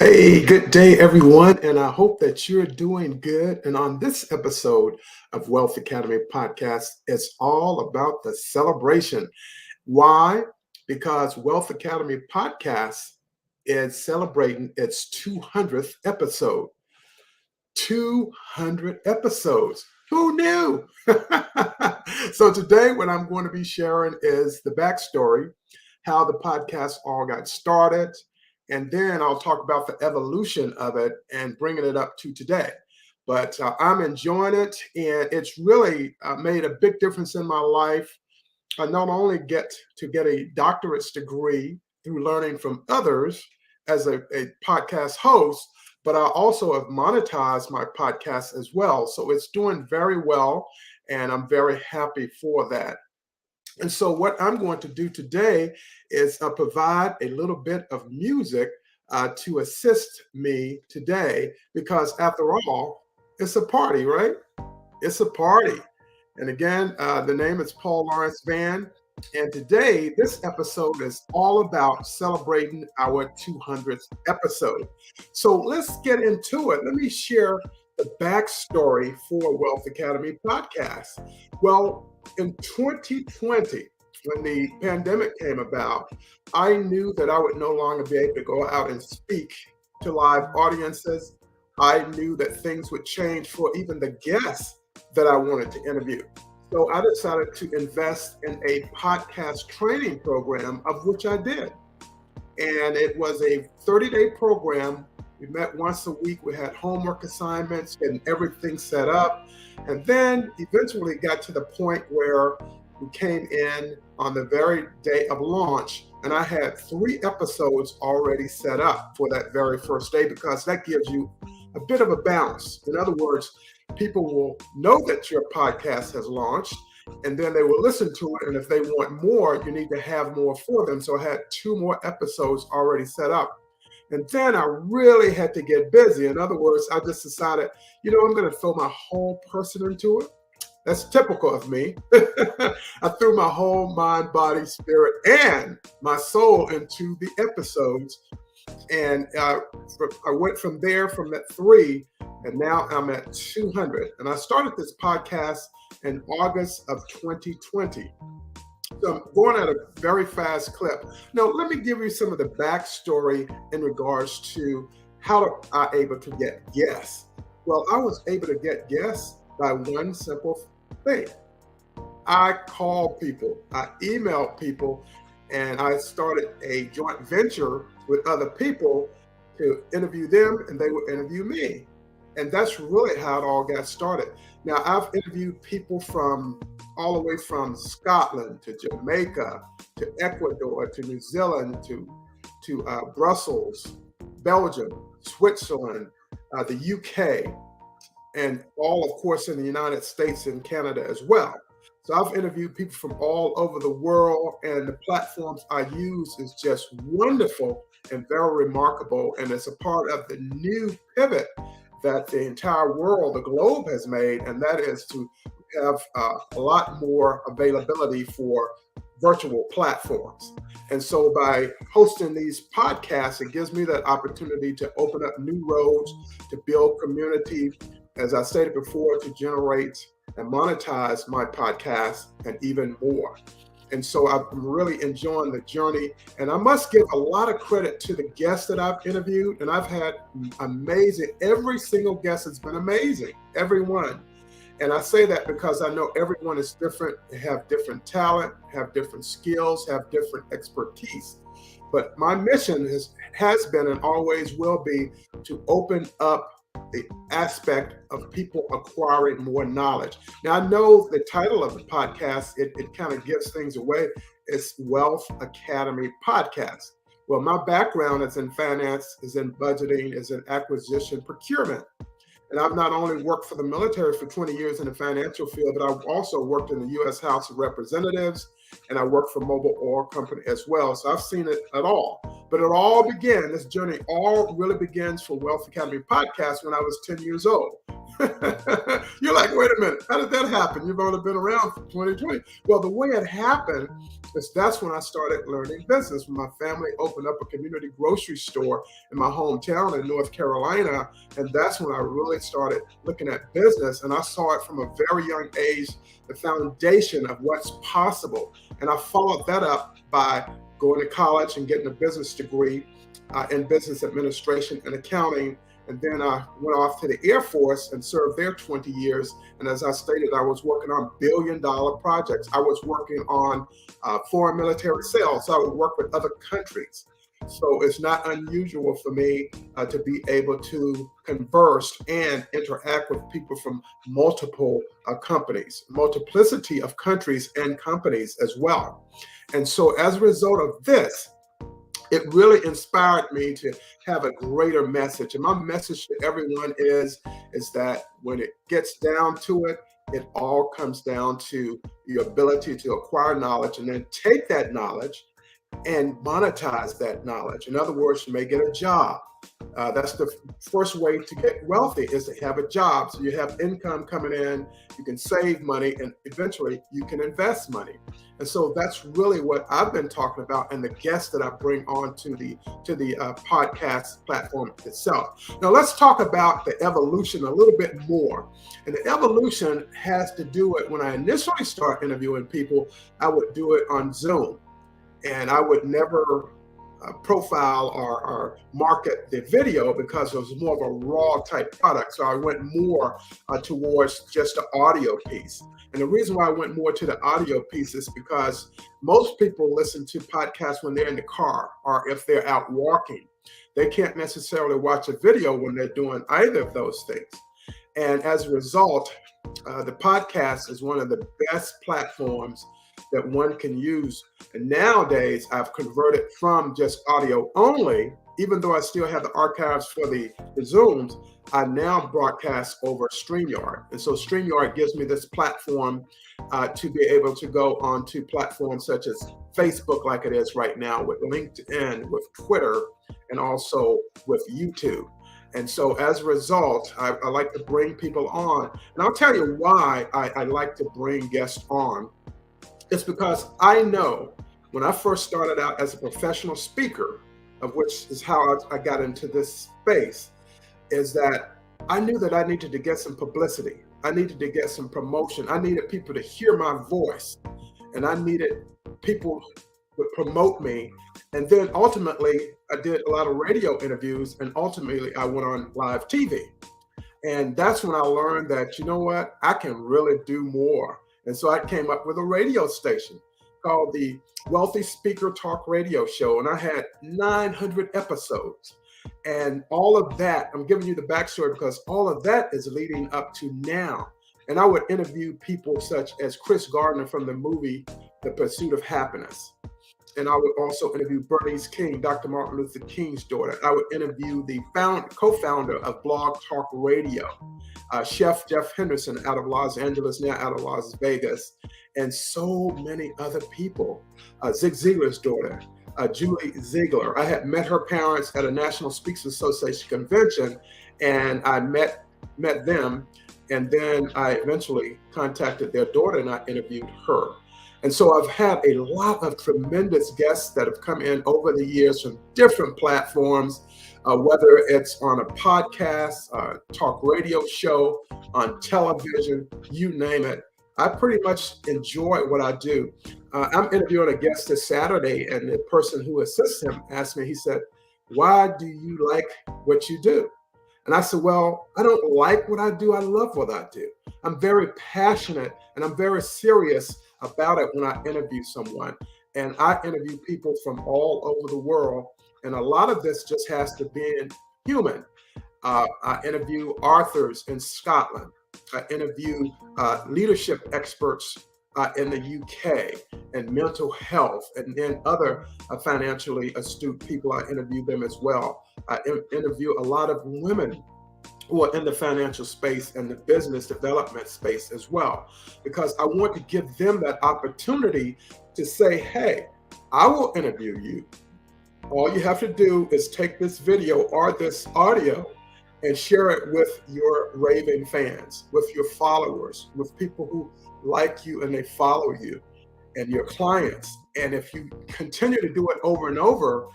Hey, good day, everyone, and I hope that you're doing good. And on this episode of Wealth Academy Podcast, it's all about the celebration. Why? Because Wealth Academy Podcast is celebrating its 200th episode. 200 episodes. Who knew? So today, what I'm going to be sharing is the backstory, how the podcast all got started, and then I'll talk about the evolution of it and bringing it up to today. But I'm enjoying it, and it's really made a big difference in my life. I not only get to get a doctorate's degree through learning from others as a podcast host, but I also have monetized my podcast as well. So it's doing very well, and I'm very happy for that. And so, what I'm going to do today is provide a little bit of music to assist me today, because after all, it's a party, right? It's a party. And again, the name is Paul Lawrence Band. And today, this episode is all about celebrating our 200th episode. So let's get into it. Let me share the backstory for Wealth Academy Podcast. Well, in 2020, when the pandemic came about, I knew that I would no longer be able to go out and speak to live audiences. I knew that things would change for even the guests that I wanted to interview. So I decided to invest in a podcast training program, of which I did. And it was a 30-day program. We met once a week. We had homework assignments, getting everything set up. And then eventually got to the point where we came in on the very day of launch, and I had 3 episodes already set up for that very first day, because that gives you a bit of a balance. In other words, people will know that your podcast has launched, and then they will listen to it. And if they want more, you need to have more for them. So I had 2 more episodes already set up. And then I really had to get busy. In other words, I just decided, I'm going to throw my whole person into it. That's typical of me. I threw my whole mind, body, spirit, and my soul into the episodes. And I went from there, from that 3, and now I'm at 200. And I started this podcast in August of 2020. So I'm going at a very fast clip. Now, let me give you some of the backstory in regards to how I able to get guests. Well, I was able to get guests by one simple thing. I called people, I emailed people, and I started a joint venture with other people to interview them, and they would interview me. And that's really how it all got started. Now, I've interviewed people from all the way from Scotland to Jamaica to Ecuador to New Zealand to Brussels, Belgium, Switzerland, the UK, and all, of course, in the United States and Canada as well. So I've interviewed people from all over the world, and the platforms I use is just wonderful and very remarkable. And it's a part of the new pivot that the entire world, the globe, has made, and that is to have a lot more availability for virtual platforms. And so by hosting these podcasts, it gives me that opportunity to open up new roads, to build community, as I stated before, to generate and monetize my podcast and even more. And so I'm really enjoying the journey. And I must give a lot of credit to the guests that I've interviewed. And I've had amazing, every single guest has been amazing, everyone. And I say that because I know everyone is different, they have different talent, have different skills, have different expertise. But my mission has been and always will be to open up the aspect of people acquiring more knowledge. Now, I know the title of the podcast, it kind of gives things away. It's Wealth Academy Podcast. Well, my background is in finance, is in budgeting, is in acquisition, procurement. And I've not only worked for the military for 20 years in the financial field, but I've also worked in the U.S. House of Representatives, and I worked for Mobil Oil Company as well. So I've seen it at all. But it all began, this journey all really begins for Wealth Academy Podcast when I was 10 years old. You're like, wait a minute, how did that happen? You've only been around for 2020. Well, the way it happened is that's when I started learning business. When my family opened up a community grocery store in my hometown in North Carolina. And that's when I really started looking at business. And I saw it from a very young age, the foundation of what's possible. And I followed that up by going to college and getting a business degree in business administration and accounting. And then I went off to the Air Force and served there 20 years. And as I stated, I was working on billion-dollar projects. I was working on foreign military sales. So I would work with other countries. So it's not unusual for me to be able to converse and interact with people from multiple companies, multiplicity of countries and companies as well. And so as a result of this, it really inspired me to have a greater message. And my message to everyone is that when it gets down to it, it all comes down to your ability to acquire knowledge and then take that knowledge and monetize that knowledge. In other words, you may get a job. That's the first way to get wealthy, is to have a job. So you have income coming in, you can save money, and eventually you can invest money. And so that's really what I've been talking about, and the guests that I bring on to the podcast platform itself. Now let's talk about the evolution a little bit more. And the evolution has to do with when I initially start interviewing people, I would do it on Zoom. And I would never profile or market the video because it was more of a raw type product. So I went more towards just the audio piece. And the reason why I went more to the audio piece is because most people listen to podcasts when they're in the car or if they're out walking. They can't necessarily watch a video when they're doing either of those things. And as a result, the podcast is one of the best platforms that one can use. And nowadays, I've converted from just audio only, even though I still have the archives for the Zooms, I now broadcast over StreamYard. And so StreamYard gives me this platform to be able to go onto platforms such as Facebook, like it is right now, with LinkedIn, with Twitter, and also with YouTube. And so as a result, I like to bring people on. And I'll tell you why I like to bring guests on. It's because I know when I first started out as a professional speaker, of which is how I got into this space, is that I knew that I needed to get some publicity. I needed to get some promotion. I needed people to hear my voice, and I needed people to promote me. And then ultimately, I did a lot of radio interviews, and ultimately I went on live TV. And that's when I learned that, you know what, I can really do more. And so I came up with a radio station called the Wealthy Speaker Talk Radio Show. And I had 900 episodes. And all of that, I'm giving you the backstory because all of that is leading up to now. And I would interview people such as Chris Gardner from the movie The Pursuit of Happiness. And I would also interview Bernice King, Dr. Martin Luther King's daughter. I would interview the co-founder of Blog Talk Radio, Chef Jeff Henderson out of Los Angeles, now out of Las Vegas, and so many other people. Zig Ziglar's daughter, Julie Ziegler. I had met her parents at a National Speakers Association convention, and I met them. And then I eventually contacted their daughter and I interviewed her. And so I've had a lot of tremendous guests that have come in over the years from different platforms, whether it's on a podcast, talk radio show, on television, you name it. I pretty much enjoy what I do. I'm interviewing a guest this Saturday, and the person who assists him asked me, he said, "Why do you like what you do?" And I said, well, I don't like what I do. I love what I do. I'm very passionate and I'm very serious about it when I interview someone. And I interview people from all over the world. And a lot of this just has to be human. I interview authors in Scotland. I interview leadership experts in the UK and mental health, and then other financially astute people. I interview them as well. I interview a lot of women who are in the financial space and the business development space as well, because I want to give them that opportunity to say, hey, I will interview you. All you have to do is take this video or this audio and share it with your raving fans, with your followers, with people who like you and they follow you, and your clients. And if you continue to do it over and over,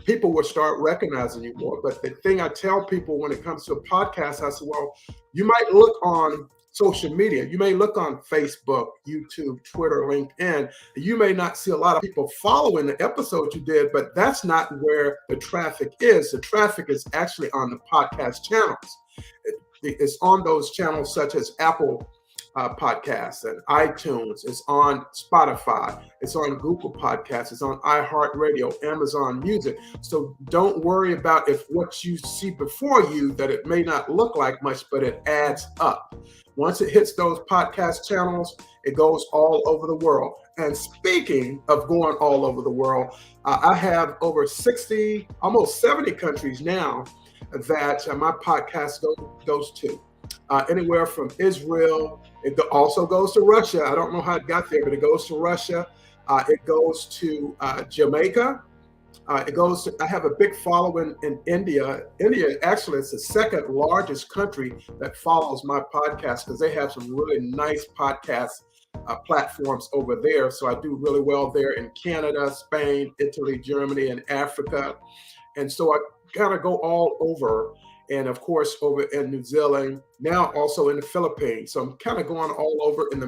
people will start recognizing you more. But the thing I tell people when it comes to a podcast, I said, well, you might look on social media. You may look on Facebook, YouTube, Twitter, LinkedIn. You may not see a lot of people following the episode you did, but that's not where the traffic is. The traffic is actually on the podcast channels. It's on those channels such as Apple podcasts and iTunes. It's on Spotify. It's on Google Podcasts. It's on iHeartRadio, Amazon Music. So don't worry about if what you see before you, that it may not look like much, but it adds up. Once it hits those podcast channels, it goes all over the world. And speaking of going all over the world, I have over 60, almost 70 countries now that my podcast goes to. Anywhere from Israel. It also goes to Russia. I don't know how it got there, but it goes to Russia. It goes to Jamaica. I have a big following in India. India actually is the second largest country that follows my podcast because they have some really nice podcast platforms over there. So I do really well there in Canada, Spain, Italy, Germany, and Africa. And so I kind of go all over. And of course, over in New Zealand, now also in the Philippines. So I'm kind of going all over in the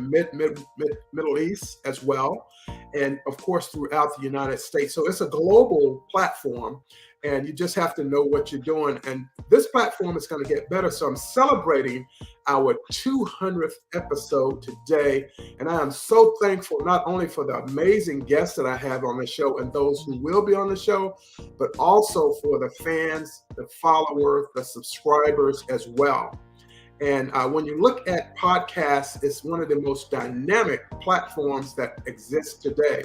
Middle East as well. And of course, throughout the United States. So it's a global platform, and you just have to know what you're doing. And this platform is going to get better. So I'm celebrating our 200th episode today. And I am so thankful, not only for the amazing guests that I have on the show and those who will be on the show, but also for the fans, the followers, the subscribers as well. And when you look at podcasts, it's one of the most dynamic platforms that exist today.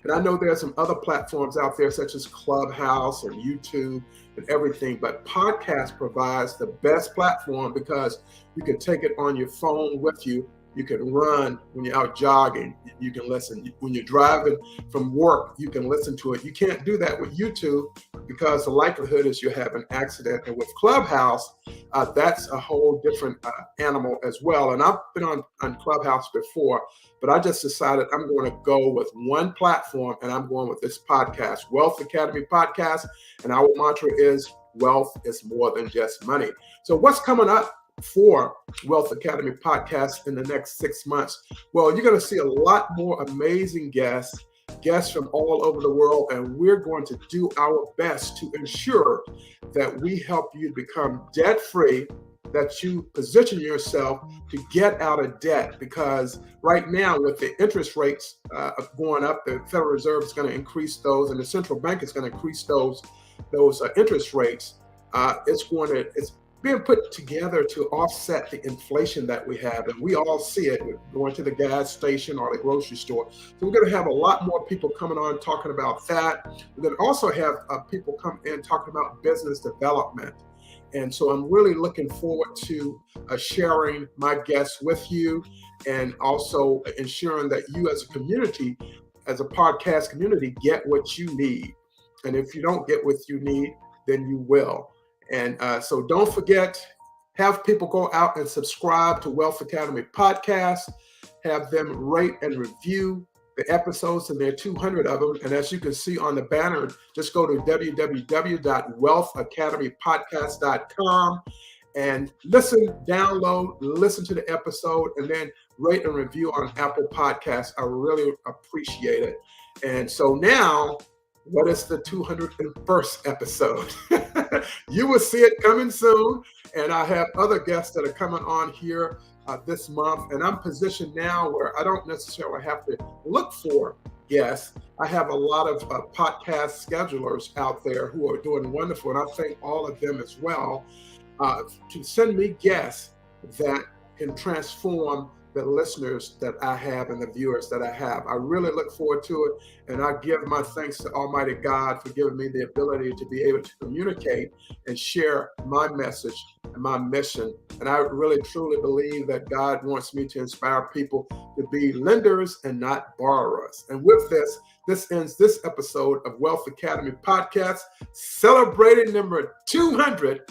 And I know there's some other platforms out there such as Clubhouse and YouTube and everything, but podcast provides the best platform because you can take it on your phone with you. You can run when you're out jogging. You can listen. When you're driving from work, you can listen to it. You can't do that with YouTube because the likelihood is you have an accident. And with Clubhouse, that's a whole different animal as well. And I've been on Clubhouse before, but I just decided I'm going to go with one platform, and I'm going with this podcast, Wealth Academy Podcast. And our mantra is wealth is more than just money. So what's coming up for Wealth Academy Podcast in the next 6 months? Well, you're going to see a lot more amazing guests from all over the world, and we're going to do our best to ensure that we help you become debt-free, that you position yourself to get out of debt, because right now with the interest rates going up, the Federal Reserve is going to increase those, and the central bank is going to increase those interest rates. It's being put together to offset the inflation that we have. And we all see it going to the gas station or the grocery store. So we're going to have a lot more people coming on talking about that. We're going to also have people come in talking about business development. And so I'm really looking forward to sharing my guests with you, and also ensuring that you as a community, as a podcast community, get what you need. And if you don't get what you need, then you will. And so don't forget, have people go out and subscribe to Wealth Academy Podcast, have them rate and review the episodes, and there are 200 of them. And as you can see on the banner, just go to www.wealthacademypodcast.com and listen to the episode, and then rate and review on Apple Podcasts. I really appreciate it. And so now, what is the 201st episode? You will see it coming soon. And I have other guests that are coming on here this month. And I'm positioned now where I don't necessarily have to look for guests. I have a lot of podcast schedulers out there who are doing wonderful. And I thank all of them as well to send me guests that can transform the listeners that I have and the viewers that I have. I really look forward to it, and I give my thanks to Almighty God for giving me the ability to be able to communicate and share my message and my mission. And I really truly believe that God wants me to inspire people to be lenders and not borrowers. And with this ends this episode of Wealth Academy Podcast, celebrating number 200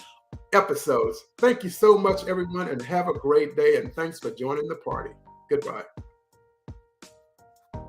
episodes. Thank you so much, everyone, and have a great day. And thanks for joining the party. Goodbye.